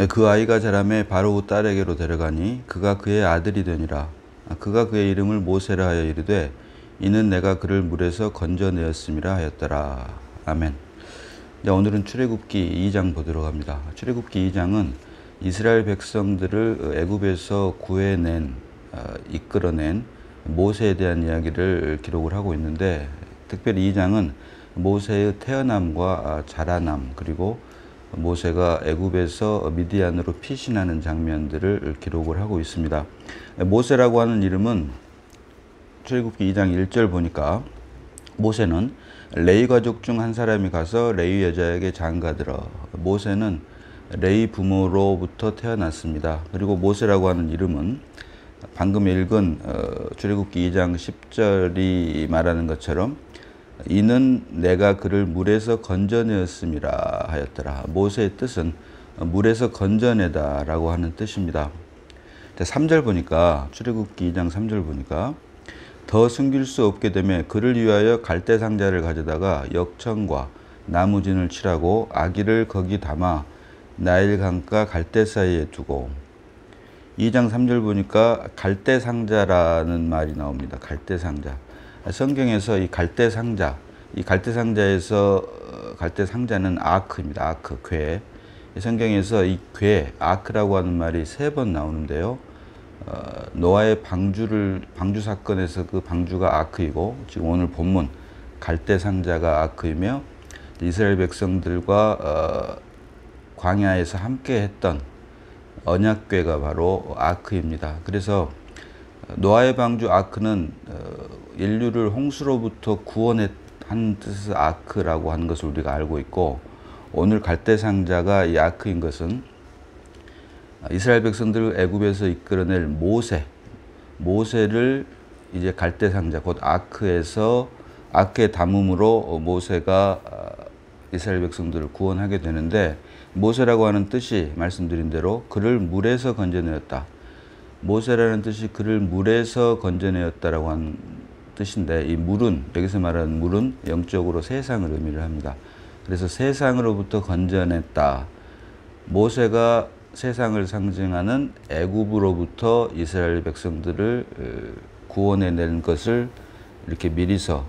그 아이가 자라매 바로 딸에게로 데려가니 그가 그의 아들이 되니라. 그가 그의 이름을 모세라 하여 이르되 이는 내가 그를 물에서 건져내었음이라 하였더라. 아멘. 오늘은 출애굽기 2장 보도록 합니다. 출애굽기 2장은 이스라엘 백성들을 애굽에서 구해낸, 이끌어낸 모세에 대한 이야기를 기록을 하고 있는데, 특별히 2장은 모세의 태어남과 자라남, 그리고 모세가 애굽에서 미디안으로 피신하는 장면들을 기록을 하고 있습니다. 모세라고 하는 이름은 출애굽기 2장 1절 보니까 모세는 레위 가족 중 한 사람이 가서 레위 여자에게 장가들어. 모세는 레위 부모로부터 태어났습니다. 그리고 모세라고 하는 이름은 방금 읽은 출애굽기 2장 10절이 말하는 것처럼 이는 내가 그를 물에서 건져내었음이라 하였더라. 모세의 뜻은 물에서 건져내다 라고 하는 뜻입니다. 3절 보니까, 출애굽기 2장 3절 보니까 더 숨길 수 없게 되며 그를 위하여 갈대 상자를 가져다가 역청과 나무진을 칠하고 아기를 거기 담아 나일 강가 갈대 사이에 두고. 2장 3절 보니까 갈대 상자라는 말이 나옵니다. 갈대 상자. 성경에서 이 갈대 상자, 이 갈대 상자에서 갈대 상자는 아크입니다. 아크, 궤. 성경에서 이 궤, 아크라고 하는 말이 3번 나오는데요. 노아의 방주 사건에서 그 방주가 아크이고, 지금 오늘 본문 갈대 상자가 아크이며, 이스라엘 백성들과 광야에서 함께 했던 언약궤가 바로 아크입니다. 그래서 노아의 방주 아크는 인류를 홍수로부터 구원한 뜻의 아크라고 하는 것을 우리가 알고 있고, 오늘 갈대 상자가 이 아크인 것은 이스라엘 백성들을 애굽에서 이끌어낼 모세를 이제 갈대 상자, 곧 아크에서 아크에 담음으로 모세가 이스라엘 백성들을 구원하게 되는데, 모세라고 하는 뜻이 말씀드린 대로 그를 물에서 건져내었다. 모세라는 뜻이 그를 물에서 건져내었다라고 하는 뜻인데, 이 물은, 여기서 말하는 물은 영적으로 세상을 의미를 합니다. 그래서 세상으로부터 건져냈다. 모세가 세상을 상징하는 애굽으로부터 이스라엘 백성들을 구원해낸 것을 이렇게 미리서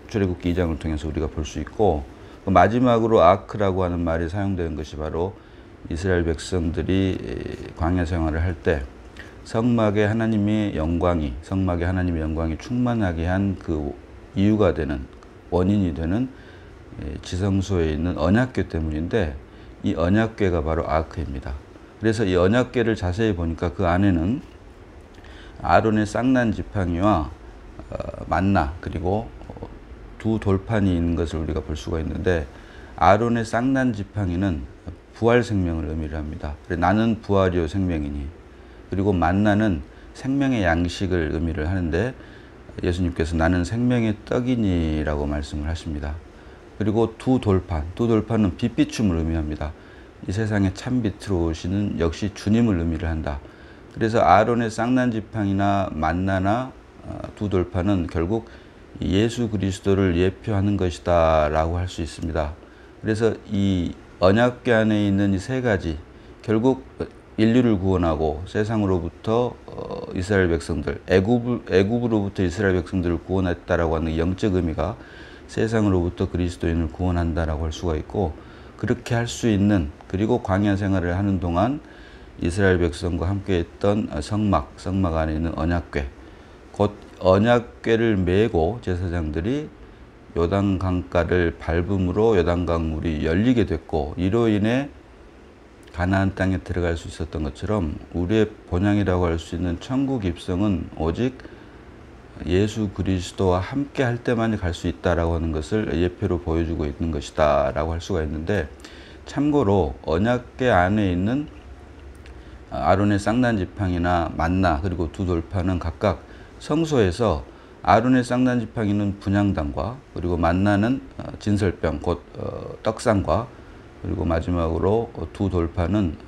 출애굽기 2장을 통해서 우리가 볼 수 있고, 마지막으로 아크라고 하는 말이 사용되는 것이 바로 이스라엘 백성들이 광야 생활을 할 때 성막에 하나님의 영광이 충만하게 한 그 이유가 되는, 원인이 되는 지성소에 있는 언약궤 때문인데, 이 언약궤가 바로 아크입니다. 그래서 이 언약궤를 자세히 보니까 그 안에는 아론의 쌍난 지팡이와 만나, 그리고 두 돌판이 있는 것을 우리가 볼 수가 있는데, 아론의 쌍난 지팡이는 부활 생명을 의미를 합니다. 나는 부활이요 생명이니. 그리고 만나는 생명의 양식을 의미를 하는데, 예수님께서 나는 생명의 떡이니 라고 말씀을 하십니다. 그리고 두 돌판은 빛비춤을 의미합니다. 이 세상에 참빛으로 오시는 역시 주님을 의미를 한다. 그래서 아론의 쌍난 지팡이나 만나나 두 돌판은 결국 예수 그리스도를 예표하는 것이다 라고 할 수 있습니다. 그래서 이 언약궤 안에 있는 이 3가지, 결국 인류를 구원하고 세상으로부터 이스라엘 백성들, 애굽으로부터 이스라엘 백성들을 구원했다라고 하는 영적 의미가 세상으로부터 그리스도인을 구원한다라고 할 수가 있고, 그렇게 할 수 있는, 그리고 광야 생활을 하는 동안 이스라엘 백성과 함께 했던 성막 안에 있는 언약궤, 곧 언약궤를 메고 제사장들이 요단 강가를 밟음으로 요단강 물이 열리게 됐고, 이로 인해 가나안 땅에 들어갈 수 있었던 것처럼 우리의 본향이라고 할 수 있는 천국 입성은 오직 예수 그리스도와 함께 할 때만 갈 수 있다라고 하는 것을 예표로 보여주고 있는 것이다 라고 할 수가 있는데, 참고로 언약궤 안에 있는 아론의 쌍난 지팡이나 만나, 그리고 두 돌판은 각각 성소에서 아론의 쌍난 지팡이는 분향단과, 그리고 만나는 진설병, 곧 떡상과, 그리고 마지막으로 두 돌판은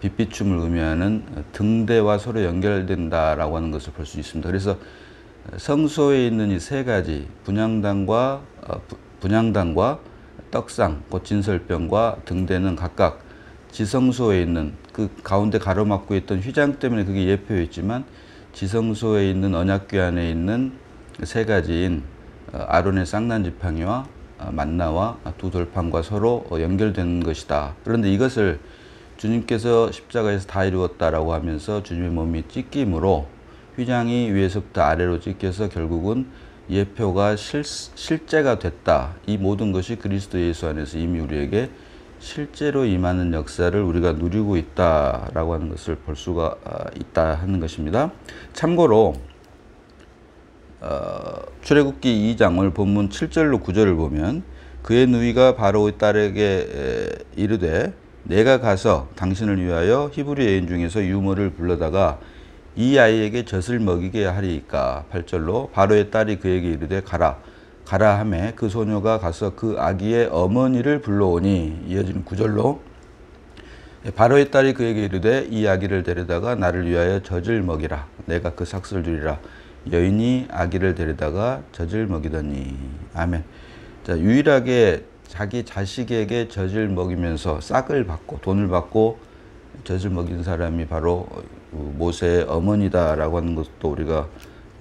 빛비춤을 의미하는 등대와 서로 연결된다라고 하는 것을 볼 수 있습니다. 그래서 성소에 있는 이 3가지, 분향단과 떡상, 곧 진설병과 등대는 각각 지성소에 있는 그 가운데 가로막고 있던 휘장 때문에 그게 예표였지만 지성소에 있는 언약궤 안에 있는 세 가지인 아론의 쌍난 지팡이와 만나와 두 돌판과 서로 연결되는 것이다. 그런데 이것을 주님께서 십자가에서 다 이루었다라고 하면서 주님의 몸이 찢김으로 휘장이 위에서부터 아래로 찢겨서 결국은 예표가 실제가 됐다. 이 모든 것이 그리스도 예수 안에서 이미 우리에게 실제로 임하는 역사를 우리가 누리고 있다라고 하는 것을 볼 수가 있다 하는 것입니다. 참고로 출애굽기 2장을 본문 7절로 9절을 보면 그의 누이가 바로의 딸에게 이르되 내가 가서 당신을 위하여 히브리 여인 중에서 유모를 불러다가 이 아이에게 젖을 먹이게 하리이까. 8절로 바로의 딸이 그에게 이르되 가라 하매 그 소녀가 가서 그 아기의 어머니를 불러오니. 이어지는 9절로 바로의 딸이 그에게 이르되 이 아기를 데려다가 나를 위하여 젖을 먹이라. 내가 그 삭슬 주리라. 여인이 아기를 데려다가 젖을 먹이더니. 아멘. 자, 유일하게 자기 자식에게 젖을 먹이면서 싹을 받고 돈을 받고 젖을 먹인 사람이 바로 모세의 어머니다라고 하는 것도 우리가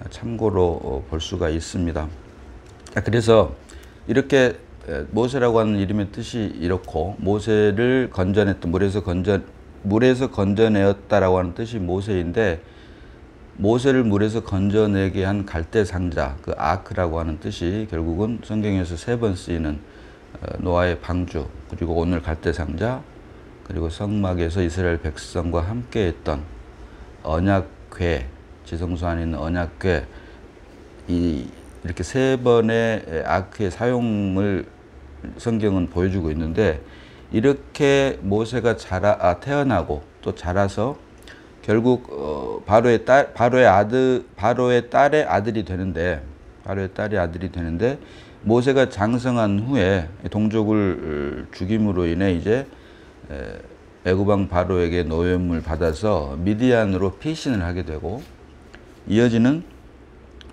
참고로 볼 수가 있습니다. 그래서 이렇게 모세라고 하는 이름의 뜻이 이렇고 모세를 건져냈던 물에서 건져내었다라고 하는 뜻이 모세인데 모세를 물에서 건져내게 한 갈대 상자 그 아크라고 하는 뜻이 결국은 성경에서 3번 쓰이는 노아의 방주 그리고 오늘 갈대 상자 그리고 성막에서 이스라엘 백성과 함께 했던 언약궤 지성소 안에 있는 언약궤 이렇게 3번의 아크의 사용을 성경은 보여주고 있는데 이렇게 모세가 태어나고 또 자라서 결국 바로의 딸의 아들이 되는데 모세가 장성한 후에 동족을 죽임으로 인해 이제 애굽 왕 바로에게 노예물 받아서 미디안으로 피신을 하게 되고 이어지는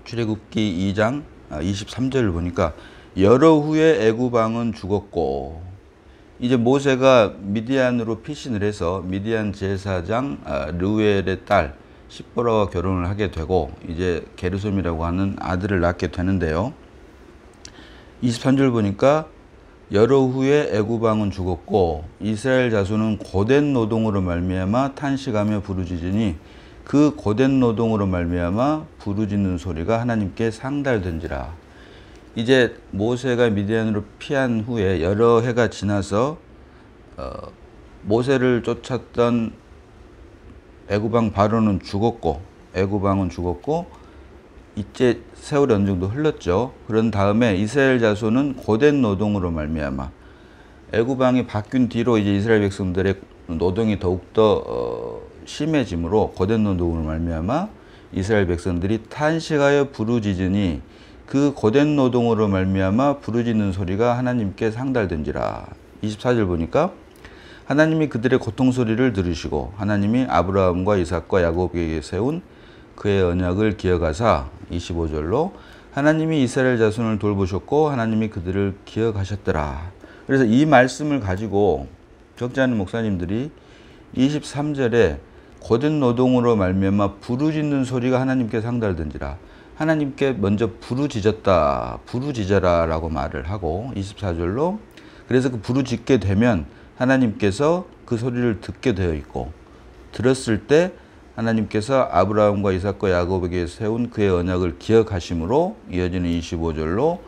출애굽기 2장 23절을 보니까 여러 후에 애굽 왕은 죽었고 이제 모세가 미디안으로 피신을 해서 미디안 제사장 르우엘의 딸 십보라와 결혼을 하게 되고 이제 게르솜이라고 하는 아들을 낳게 되는데요. 23절 보니까 여러 후에 애굽 왕은 죽었고 이스라엘 자손은 고된 노동으로 말미암아 탄식하며 부르짖으니 그 고된 노동으로 말미암아 부르짖는 소리가 하나님께 상달된지라. 이제 모세가 미디안으로 피한 후에 여러 해가 지나서 모세를 쫓았던 애굽 왕 바로는 죽었고 이제 세월이 어느 정도 흘렀죠. 그런 다음에 이스라엘 자손은 고된 노동으로 말미암아 애굽 왕이 바뀐 뒤로 이제 이스라엘 백성들의 노동이 더욱더 심해지므로 고된 노동으로 말미암아 이스라엘 백성들이 탄식하여 부르짖으니 그 고된 노동으로 말미암아 부르짖는 소리가 하나님께 상달된지라. 24절 보니까 하나님이 그들의 고통 소리를 들으시고 하나님이 아브라함과 이삭과 야곱에게 세운 그의 언약을 기억하사 25절로 하나님이 이스라엘 자손을 돌보셨고 하나님이 그들을 기억하셨더라. 그래서 이 말씀을 가지고 적지 않은 목사님들이 23절에 고된 노동으로 말미암아 부르짖는 소리가 하나님께 상달된지라. 하나님께 먼저 부르짖어라 라고 말을 하고 24절로 그래서 그 부르짖게 되면 하나님께서 그 소리를 듣게 되어 있고 들었을 때 하나님께서 아브라함과 이삭과 야곱에게 세운 그의 언약을 기억하심으로 이어지는 25절로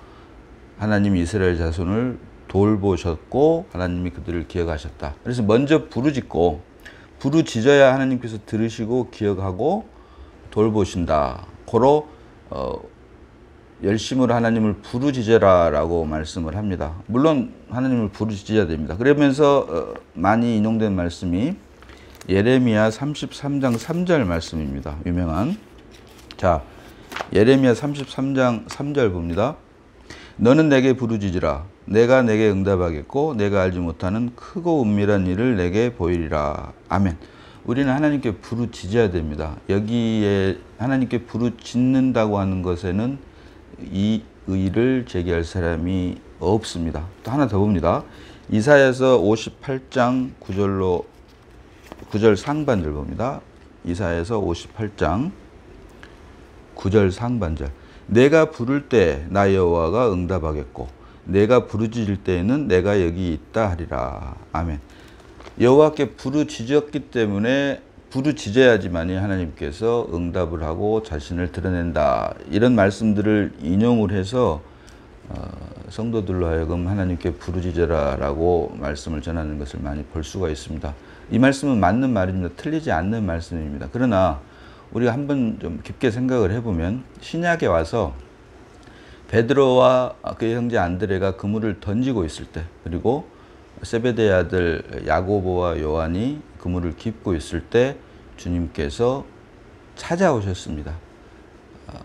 하나님이 이스라엘 자손을 돌보셨고 하나님이 그들을 기억하셨다. 그래서 먼저 부르짖어야 하나님께서 들으시고 기억하고 돌보신다. 고로 열심으로 하나님을 부르짖어라 라고 말씀을 합니다. 물론 하나님을 부르짖어야 됩니다. 그러면서 많이 인용된 말씀이 예레미야 33장 3절 말씀입니다. 유명한. 자, 예레미야 33장 3절 봅니다. 너는 내게 부르짖으라. 내가 내게 응답하겠고 내가 알지 못하는 크고 은밀한 일을 내게 보이리라. 아멘. 우리는 하나님께 부르짖어야 됩니다. 여기에 하나님께 부르짖는다고 하는 것에는 이 의의를 제기할 사람이 없습니다. 또 하나 더 봅니다. 이사야서 58장 9절 상반절 봅니다. 이사야서 58장 9절 상반절. 내가 부를 때 나 여호와가 응답하겠고 내가 부르짖을 때에는 내가 여기 있다 하리라. 아멘. 여호와께 부르짖었기 때문에 부르짖어야지만이 하나님께서 응답을 하고 자신을 드러낸다. 이런 말씀들을 인용을 해서 성도들로 하여금 하나님께 부르짖어라라고 말씀을 전하는 것을 많이 볼 수가 있습니다. 이 말씀은 맞는 말입니다. 틀리지 않는 말씀입니다. 그러나 우리가 한번 좀 깊게 생각을 해보면 신약에 와서 베드로와 그의 형제 안드레가 그물을 던지고 있을 때, 그리고 세베대의 아들 야고보와 요한이 그물을 깁고 있을 때 주님께서 찾아오셨습니다.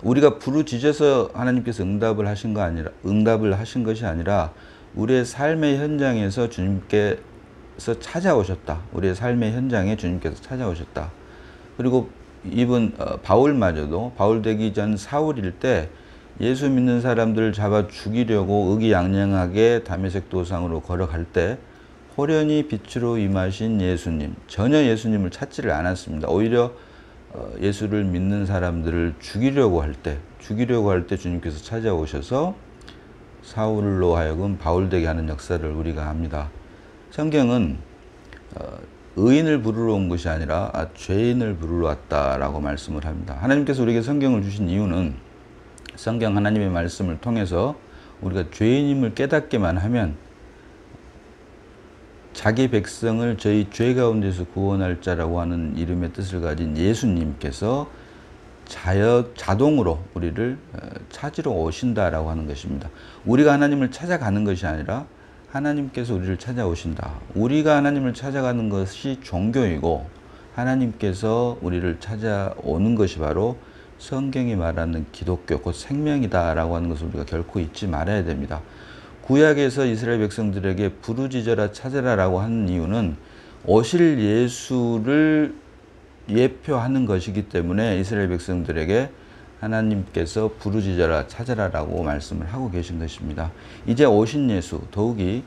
우리가 부르짖어서 하나님께서 응답을 하신 것이 아니라 우리의 삶의 현장에서 주님께서 찾아오셨다. 우리의 삶의 현장에 주님께서 찾아오셨다. 그리고 이분 바울마저도 바울 되기 전 사울일 때 예수 믿는 사람들을 잡아 죽이려고 의기양양하게 다메섹 도상으로 걸어갈 때 호련히 빛으로 임하신 예수님, 전혀 예수님을 찾지를 않았습니다. 오히려 예수를 믿는 사람들을 죽이려고 할 때 주님께서 찾아오셔서 사울로 하여금 바울 되게 하는 역사를 우리가 합니다. 성경은 의인을 부르러 온 것이 아니라 죄인을 부르러 왔다라고 말씀을 합니다. 하나님께서 우리에게 성경을 주신 이유는 성경 하나님의 말씀을 통해서 우리가 죄인임을 깨닫게만 하면 자기 백성을 저희 죄 가운데서 구원할 자라고 하는 이름의 뜻을 가진 예수님께서 자동으로 우리를 찾으러 오신다라고 하는 것입니다. 우리가 하나님을 찾아가는 것이 아니라 하나님께서 우리를 찾아오신다. 우리가 하나님을 찾아가는 것이 종교이고 하나님께서 우리를 찾아오는 것이 바로 성경이 말하는 기독교, 곧 생명이다라고 하는 것을 우리가 결코 잊지 말아야 됩니다. 구약에서 이스라엘 백성들에게 부르짖어라 찾으라라고 하는 이유는 오실 예수를 예표하는 것이기 때문에 이스라엘 백성들에게 하나님께서 부르짖어라 찾으라라고 말씀을 하고 계신 것입니다. 이제 오신 예수, 더욱이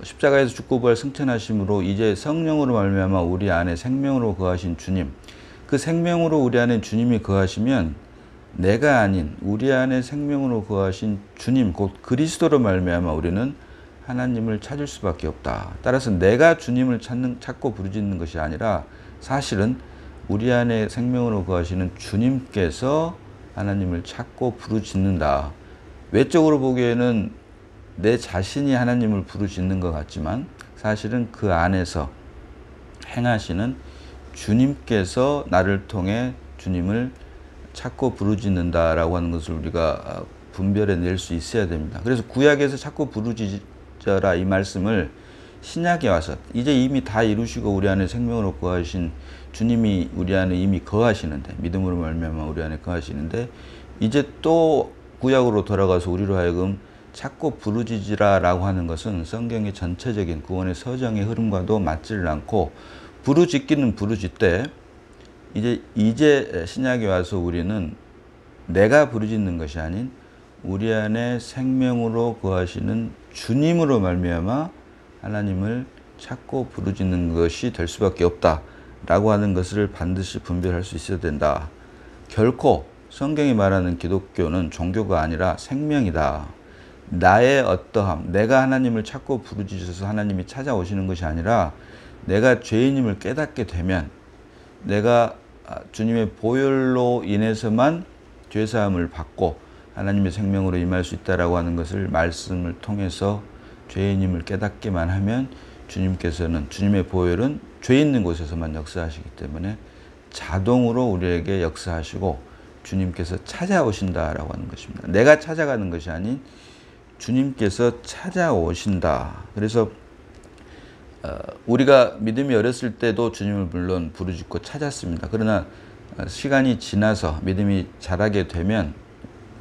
십자가에서 죽고 부활 승천하심으로 이제 성령으로 말미암아 우리 안에 생명으로 거하신 주님, 그 생명으로 우리 안에 주님이 거하시면 내가 아닌 우리 안에 생명으로 거하신 주님, 곧 그리스도로 말미암아 우리는 하나님을 찾을 수밖에 없다. 따라서 내가 주님을 찾고 부르짖는 것이 아니라 사실은 우리 안에 생명으로 거하시는 주님께서 하나님을 찾고 부르짖는다. 외적으로 보기에는 내 자신이 하나님을 부르짖는 것 같지만 사실은 그 안에서 행하시는 주님께서 나를 통해 주님을 찾고 부르짖는다라고 하는 것을 우리가 분별해 낼 수 있어야 됩니다. 그래서 구약에서 찾고 부르짖어라 이 말씀을 신약에 와서 이제 이미 다 이루시고 우리 안에 생명으로 거하신 주님이 우리 안에 이미 거하시는데, 믿음으로 말미암아 우리 안에 거하시는데 이제 또 구약으로 돌아가서 우리로 하여금 찾고 부르짖으라라고 하는 것은 성경의 전체적인 구원의 서정의 흐름과도 맞지를 않고, 부르짖기는 부르짖되 이제 신약에 와서 우리는 내가 부르짖는 것이 아닌 우리 안에 생명으로 거하시는 주님으로 말미암아 하나님을 찾고 부르짖는 것이 될 수밖에 없다라고 하는 것을 반드시 분별할 수 있어야 된다. 결코 성경이 말하는 기독교는 종교가 아니라 생명이다. 나의 어떠함, 내가 하나님을 찾고 부르짖어서 하나님이 찾아오시는 것이 아니라 내가 죄인임을 깨닫게 되면 내가 주님의 보혈로 인해서만 죄사함을 받고 하나님의 생명으로 임할 수 있다라고 하는 것을 말씀을 통해서 죄인임을 깨닫기만 하면 주님께서는, 주님의 보혈은 죄 있는 곳에서만 역사하시기 때문에 자동으로 우리에게 역사하시고 주님께서 찾아오신다라고 하는 것입니다. 내가 찾아가는 것이 아닌 주님께서 찾아오신다. 그래서 우리가 믿음이 어렸을 때도 주님을 물론 부르짖고 찾았습니다. 그러나 시간이 지나서 믿음이 자라게 되면,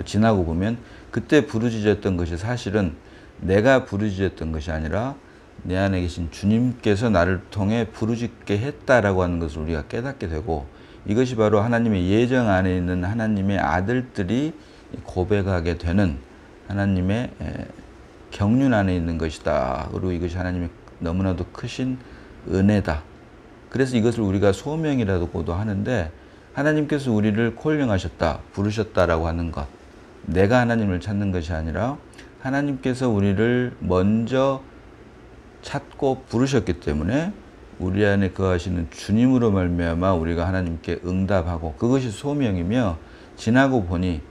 지나고 보면 그때 부르짖었던 것이 사실은 내가 부르짖었던 것이 아니라 내 안에 계신 주님께서 나를 통해 부르짖게 했다라고 하는 것을 우리가 깨닫게 되고, 이것이 바로 하나님의 예정 안에 있는 하나님의 아들들이 고백하게 되는 하나님의 경륜 안에 있는 것이다. 그리고 이것이 하나님의 너무나도 크신 은혜다. 그래서 이것을 우리가 소명이라고도 하는데, 하나님께서 우리를 콜링하셨다, 부르셨다라고 하는 것. 내가 하나님을 찾는 것이 아니라 하나님께서 우리를 먼저 찾고 부르셨기 때문에 우리 안에 거하시는 주님으로 말미암아 우리가 하나님께 응답하고, 그것이 소명이며, 지나고 보니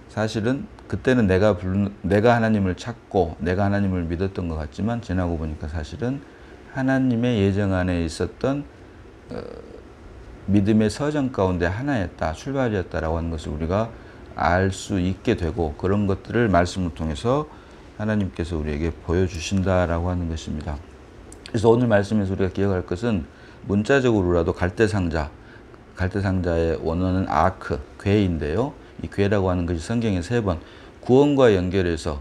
사실은 그때는 내가 하나님을 찾고 내가 하나님을 믿었던 것 같지만, 지나고 보니까 사실은 하나님의 예정 안에 있었던 믿음의 서정 가운데 하나였다, 출발이었다라고 하는 것을 우리가 알 수 있게 되고, 그런 것들을 말씀을 통해서 하나님께서 우리에게 보여주신다라고 하는 것입니다. 그래서 오늘 말씀에서 우리가 기억할 것은, 문자적으로라도 갈대상자의 원어는 아크, 궤인데요. 이 궤라고 하는 것이 성경에 3번 구원과 연결해서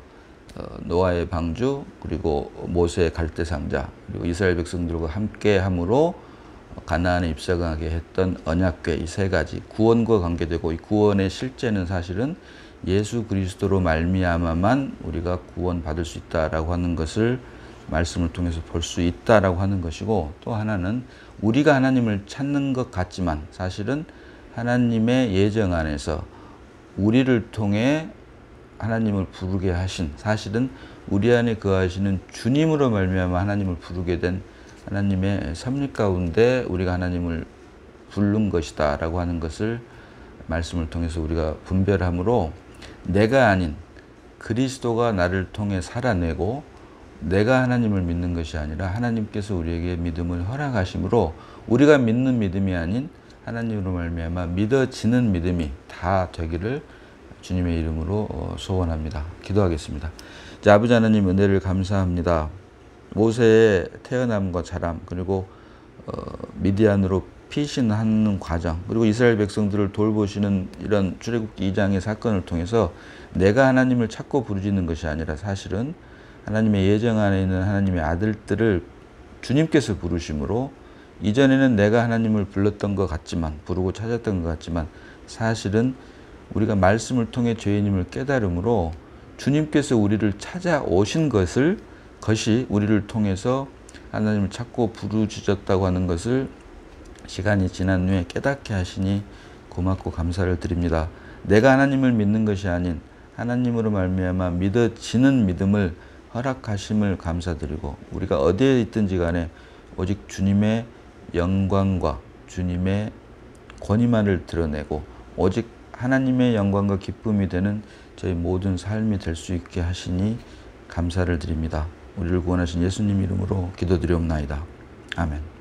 노아의 방주, 그리고 모세의 갈대상자, 그리고 이스라엘 백성들과 함께 함으로 가나안에 입성하게 했던 언약궤, 이 3가지 구원과 관계되고, 이 구원의 실제는 사실은 예수 그리스도로 말미암아만 우리가 구원받을 수 있다라고 하는 것을 말씀을 통해서 볼 수 있다라고 하는 것이고, 또 하나는 우리가 하나님을 찾는 것 같지만 사실은 하나님의 예정 안에서 우리를 통해 하나님을 부르게 하신, 사실은 우리 안에 거하시는 주님으로 말미암아 하나님을 부르게 된 하나님의 섭리 가운데 우리가 하나님을 부른 것이다 라고 하는 것을 말씀을 통해서 우리가 분별함으로, 내가 아닌 그리스도가 나를 통해 살아내고 내가 하나님을 믿는 것이 아니라 하나님께서 우리에게 믿음을 허락하심으로, 우리가 믿는 믿음이 아닌 하나님으로 말미암아 믿어지는 믿음이 다 되기를 주님의 이름으로 소원합니다. 기도하겠습니다. 자, 아버지 하나님, 은혜를 감사합니다. 모세의 태어남과 자람, 그리고 미디안으로 피신하는 과정, 그리고 이스라엘 백성들을 돌보시는 이런 출애굽기 2장의 사건을 통해서 내가 하나님을 찾고 부르짖는 것이 아니라 사실은 하나님의 예정 안에 있는 하나님의 아들들을 주님께서 부르심으로, 이전에는 내가 하나님을 불렀던 것 같지만, 부르고 찾았던 것 같지만 사실은 우리가 말씀을 통해 죄인임을 깨달음으로 주님께서 우리를 찾아오신 것이 우리를 통해서 하나님을 찾고 부르짖었다고 하는 것을 시간이 지난 후에 깨닫게 하시니 고맙고 감사를 드립니다. 내가 하나님을 믿는 것이 아닌 하나님으로 말미암아 믿어지는 믿음을 허락하심을 감사드리고, 우리가 어디에 있든지 간에 오직 주님의 영광과 주님의 권위만을 드러내고 오직 하나님의 영광과 기쁨이 되는 저희 모든 삶이 될 수 있게 하시니 감사를 드립니다. 우리를 구원하신 예수님 이름으로 기도드리옵나이다. 아멘.